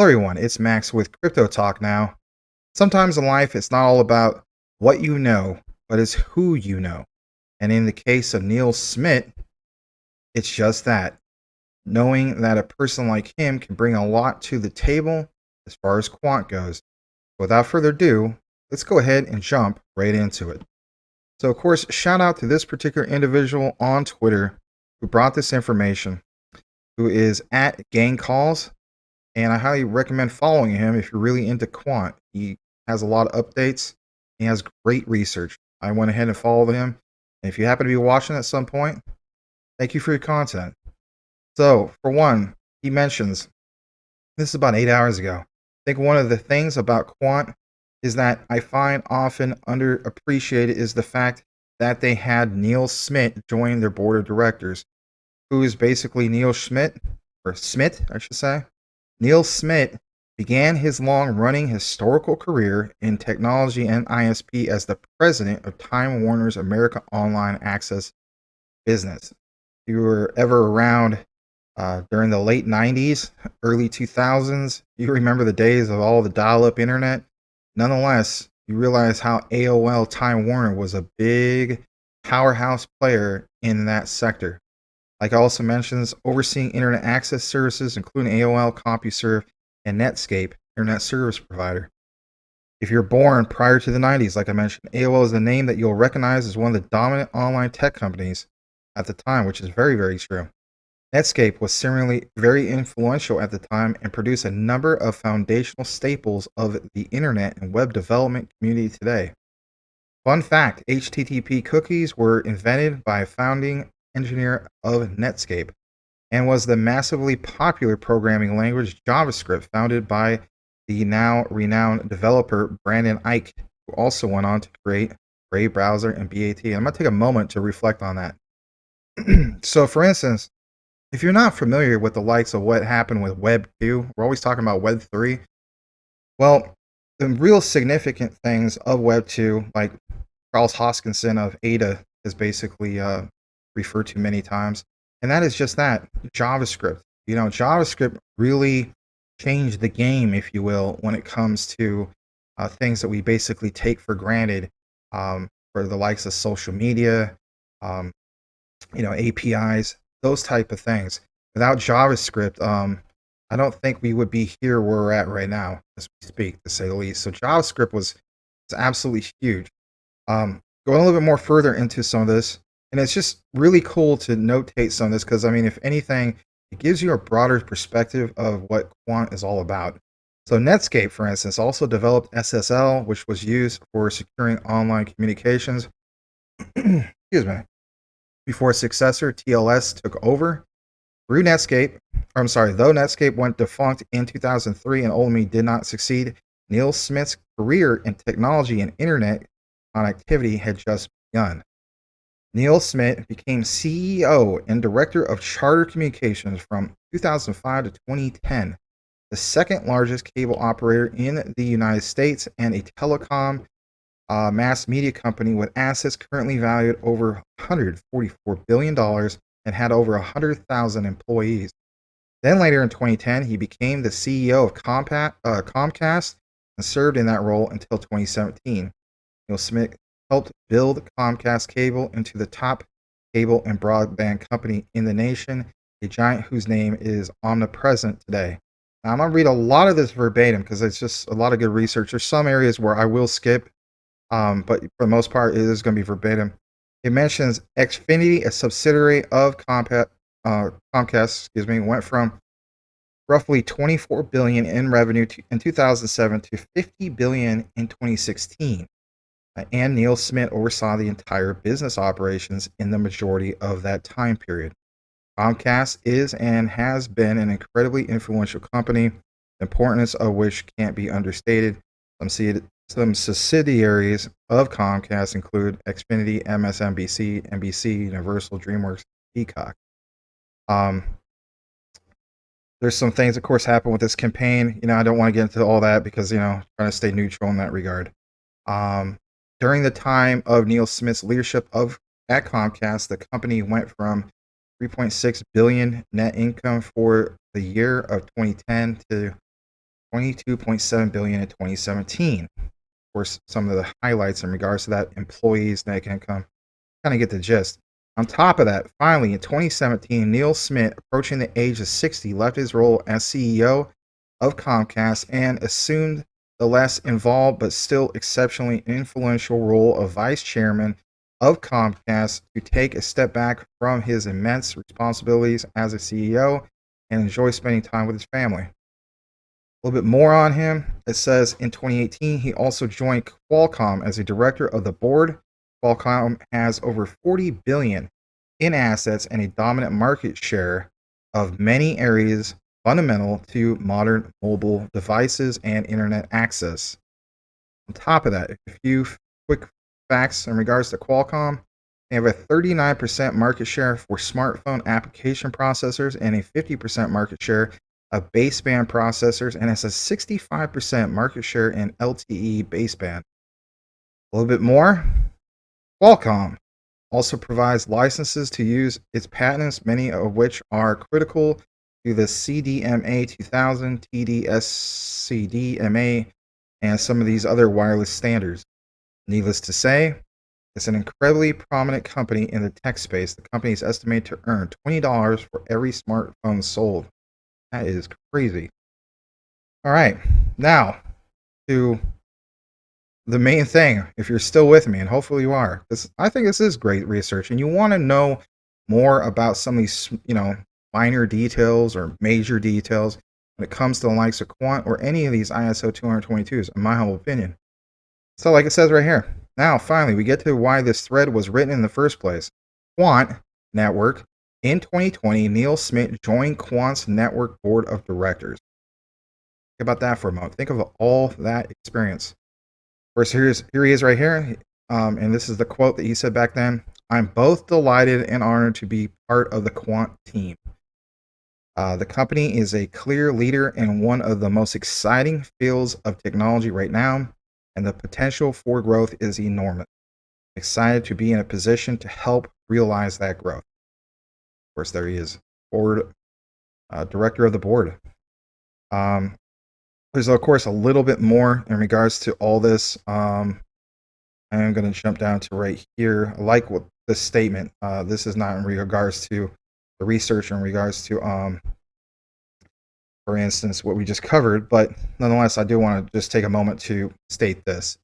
Hello, everyone. It's Max with Crypto Talk now. Sometimes in life, it's not all about what you know, but it's who you know. And in the case of Neil Smith, it's just that knowing that a person like him can bring a lot to the table as far as quant goes. Without further ado, let's go ahead and jump right into it. So, of course, shout out to this particular individual on Twitter who brought this information, who is at Gang Calls. And I highly recommend following him if you're really into quant. He has a lot of updates. He has great research. I went ahead and followed him. And if you happen to be watching at some point, thank you for your content. So, for one, he mentions this is about 8 hours ago. I think one of the things about quant is that I find often underappreciated is the fact that they had Neil Smith join their board of directors, who is basically Neil Schmidt, or Smith, I should say. Neil Smith began his long-running historical career in technology and ISP as the president of Time Warner's America Online Access business. If you were ever around during the late 90s, early 2000s, you remember the days of all the dial-up internet. Nonetheless, you realize how AOL Time Warner was a big powerhouse player in that sector. Like it also mentions, overseeing internet access services, including AOL, CompuServe, and Netscape, internet service provider. If you're born prior to the 90s, like I mentioned, AOL is the name that you'll recognize as one of the dominant online tech companies at the time, which is very, very true. Netscape was similarly very influential at the time and produced a number of foundational staples of the internet and web development community today. Fun fact, HTTP cookies were invented by a founding engineer of Netscape and was the massively popular programming language JavaScript founded by the now renowned developer Brandon Ike, who also went on to create Brave Browser and BAT. I'm going to take a moment to reflect on that. So, for instance, if you're not familiar with the likes of what happened with Web 2, we're always talking about Web 3. Well, the real significant things of Web 2, like Charles Hoskinson of Ada is basically referred to many times, and that is just that JavaScript. JavaScript really changed the game, if you will, when it comes to things that we basically take for granted for the likes of social media, um, APIs, those type of things. Without JavaScript, I don't think we would be here where we're at right now, as we speak, to say the least. So JavaScript was absolutely huge. Going a little bit more further into some of this, and it's just really cool to notate some of this because, I mean, if anything, it gives you a broader perspective of what Quant is all about. So Netscape, for instance, also developed SSL, which was used for securing online communications. Excuse me. Before its successor, TLS, took over. Though Netscape went defunct in 2003 and ultimately did not succeed, Neil Smith's career in technology and internet connectivity had just begun. Neil Smith became CEO and Director of Charter Communications from 2005 to 2010, the second largest cable operator in the United States and a telecom mass media company with assets currently valued over $144 billion and had over 100,000 employees. Then later in 2010, he became the CEO of Comcast and served in that role until 2017. Neil Smith helped build Comcast Cable into the top cable and broadband company in the nation, a giant whose name is omnipresent today. Now, I'm going to read a lot of this verbatim because it's just a lot of good research. There's some areas where I will skip, but for the most part, it is going to be verbatim. It mentions Xfinity, a subsidiary of Comcast, went from roughly 24 billion in revenue in 2007 to 50 billion in 2016. And Neil Smith oversaw the entire business operations in the majority of that time period. Comcast is and has been an incredibly influential company, the importance of which can't be understated. Some subsidiaries of Comcast include Xfinity, MSNBC, NBC, Universal, DreamWorks, Peacock. There's some things, of course, happen with this campaign. I don't want to get into all that because, trying to stay neutral in that regard. During the time of Neil Smith's leadership at Comcast, the company went from 3.6 billion net income for the year of 2010 to 22.7 billion in 2017. Of course, some of the highlights in regards to that employees' net income kind of get the gist. On top of that, finally in 2017, Neil Smith, approaching the age of 60, left his role as CEO of Comcast and assumed the less involved but still exceptionally influential role of vice chairman of Comcast to take a step back from his immense responsibilities as a CEO and enjoy spending time with his family. A little bit more on him. It says in 2018, he also joined Qualcomm as a director of the board. Qualcomm has over 40 billion in assets and a dominant market share of many areas fundamental to modern mobile devices and internet access. On top of that, a few quick facts in regards to Qualcomm. They have a 39% market share for smartphone application processors and a 50% market share of baseband processors, and it's a 65% market share in LTE baseband. A little bit more. Qualcomm also provides licenses to use its patents, many of which are critical to the CDMA 2000, TD-SCDMA, and some of these other wireless standards. Needless to say, it's an incredibly prominent company in the tech space. The company is estimated to earn $20 for every smartphone sold. That is crazy. All right, now to the main thing. If you're still with me, and hopefully you are, I think this is great research, and you want to know more about some of these, minor details or major details when it comes to the likes of Quant or any of these ISO 222s, in my humble opinion. So, like it says right here, now finally we get to why this thread was written in the first place. Quant Network. In 2020, Neil Smith joined Quant's network board of directors. Think about that for a moment. Think of all that experience. First, here he is right here. And this is the quote that he said back then. I'm both delighted and honored to be part of the Quant team. The company is a clear leader in one of the most exciting fields of technology right now, and the potential for growth is enormous. I'm excited to be in a position to help realize that growth. Of course, there he is, director of the board. There's, of course, a little bit more in regards to all this. I am going to jump down to right here. I like what this statement. This is not in regards to the research in regards to, for instance, what we just covered, but nonetheless, I do want to just take a moment to state this.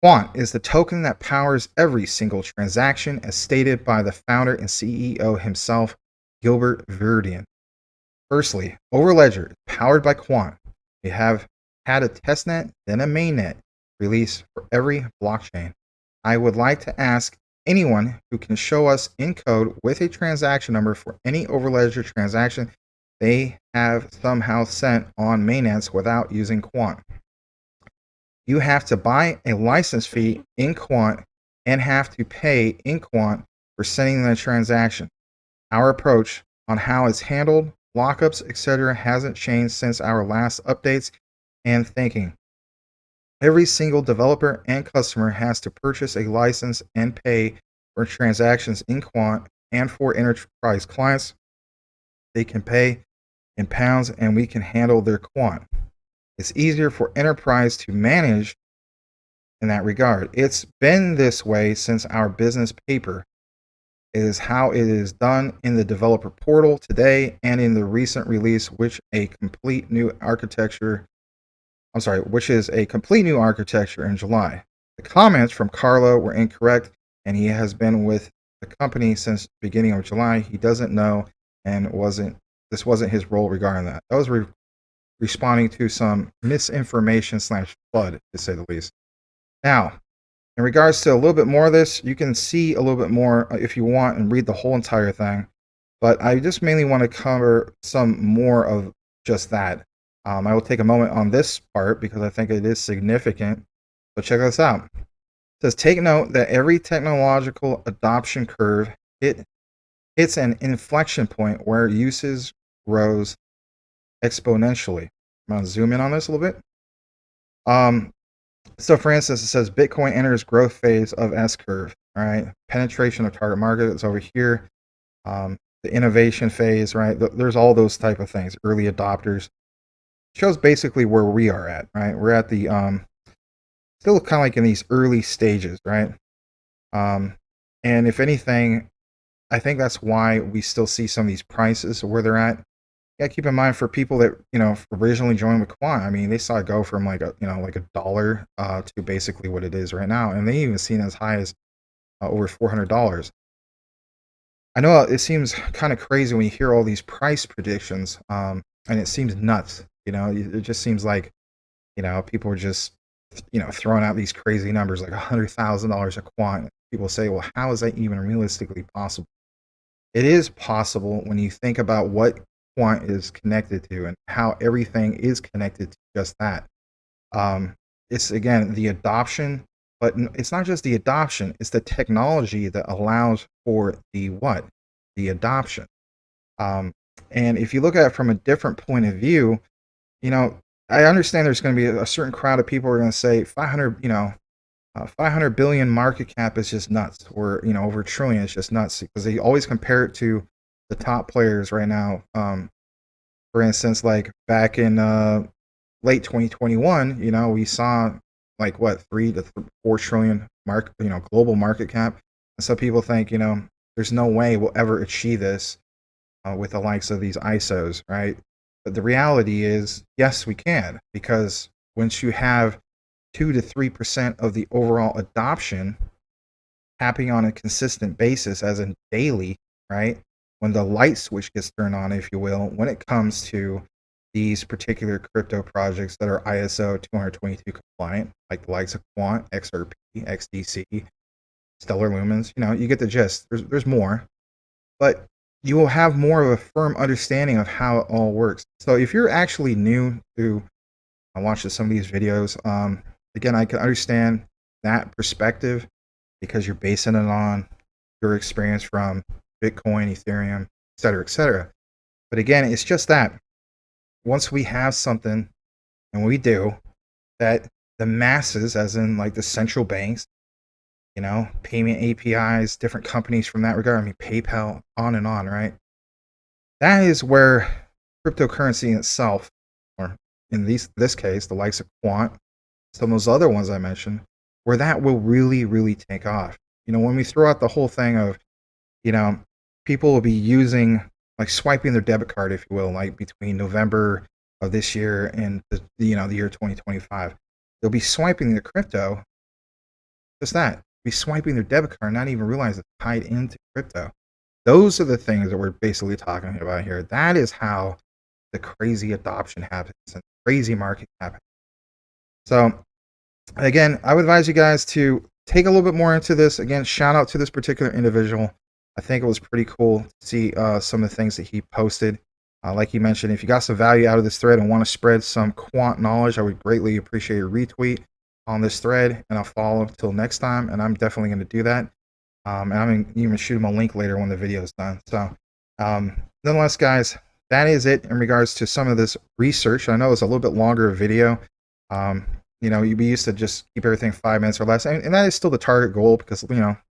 Quant is the token that powers every single transaction, as stated by the founder and CEO himself, Gilbert Verdian. Firstly, Overledger is powered by Quant. We have had a testnet, then a mainnet release for every blockchain. I would like to ask anyone who can show us in code with a transaction number for any Overledger transaction they have somehow sent on mainnets without using Quant. You have to buy a license fee in Quant and have to pay in Quant for sending the transaction. Our approach on how it's handled, lockups, etc. hasn't changed since our last updates and thinking. Every single developer and customer has to purchase a license and pay for transactions in Quant, and for enterprise clients, they can pay in pounds and we can handle their Quant. It's easier for enterprise to manage in that regard. It's been this way since our business paper. It is how it is done in the developer portal today and in the recent release, which is a complete new architecture in July. The comments from Carlo were incorrect, and he has been with the company since the beginning of July. He doesn't know, and this wasn't his role regarding that. That was responding to some misinformation / FUD, to say the least. Now, in regards to a little bit more of this, you can see a little bit more if you want and read the whole entire thing. But I just mainly want to cover some more of just that. I will take a moment on this part because I think it is significant. So check this out. It says, take note that every technological adoption curve hits an inflection point where usage grows exponentially. I'm going to zoom in on this a little bit. So for instance, it says Bitcoin enters growth phase of S-curve. All right, penetration of target market is over here. The innovation phase, right? There's all those type of things, early adopters. shows basically where we are at, right? We're at the still kind of like in these early stages, right? Um, and if anything, I think that's why we still see some of these prices where they're at. Yeah, keep in mind for people that originally joined with Quant. I mean, they saw it go from like a dollar to basically what it is right now, and they even seen as high as over $400. I know it seems kind of crazy when you hear all these price predictions, and it seems nuts. It just seems like people are just throwing out these crazy numbers like $100,000 a quant. People say, well, how is that even realistically possible? It is possible when you think about what quant is connected to and how everything is connected to just that. Um, it's again the adoption, but it's not just the adoption; it's the technology that allows for the what, the adoption. Um, and if you look at it from a different point of view, you know, I understand there's going to be a certain crowd of people who are going to say 500, 500 billion market cap is just nuts, or over a trillion is just nuts because they always compare it to the top players right now. For instance, like back in late 2021, we saw like what 3 to 4 trillion global market cap, and some people think there's no way we'll ever achieve this with the likes of these ISOs, right? But the reality is, yes, we can, because once you have 2 to 3% of the overall adoption happening on a consistent basis, as in daily, right? When the light switch gets turned on, if you will, when it comes to these particular crypto projects that are ISO 222 compliant, like the likes of Quant, XRP, XDC, Stellar Lumens, you get the gist. There's more, but you will have more of a firm understanding of how it all works. So if you're actually new to watching some of these videos, again, I can understand that perspective because you're basing it on your experience from Bitcoin, Ethereum, et cetera, et cetera. But again, it's just that once we have something, and we do, that the masses, as in like the central banks, payment APIs, different companies from that regard, I mean, PayPal, on and on, right? That is where cryptocurrency in itself, or in this case, the likes of Quant, some of those other ones I mentioned, where that will really, really take off. When we throw out the whole thing of, you know, people will be using, like swiping their debit card, if you will, like between November of this year and the year 2025. They'll be swiping their crypto, just that, be swiping their debit card, not even realize it's tied into crypto. Those are the things that we're basically talking about here. That is how the crazy adoption happens and crazy market happens. So again, I would advise you guys to take a little bit more into this. Again, shout out to this particular individual. I think it was pretty cool to see some of the things that he posted. Like he mentioned, if you got some value out of this thread and want to spread some quant knowledge, I would greatly appreciate a retweet on this thread, and I'll follow until next time. And I'm definitely going to do that. And I'm going to even shoot him a link later when the video is done. So, nonetheless, guys, that is it in regards to some of this research. I know it's a little bit longer video. We used to just keep everything 5 minutes or less, and that is still the target goal because,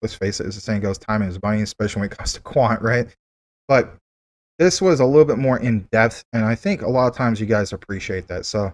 let's face it, as the saying goes, time is money, especially when it comes to quant, right? But this was a little bit more in depth, and I think a lot of times you guys appreciate that. So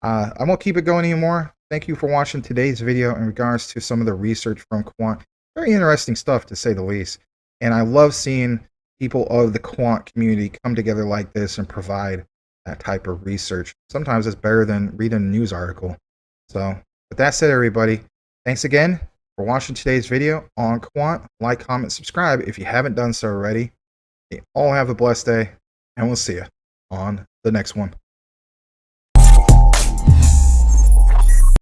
I won't keep it going anymore. Thank you for watching today's video in regards to some of the research from Quant. Very interesting stuff, to say the least. And I love seeing people of the quant community come together like this and provide that type of research. Sometimes it's better than reading a news article. So with that said, everybody, thanks again for watching today's video on Quant. Like, comment, subscribe if you haven't done so already. You all have a blessed day, and we'll see you on the next one.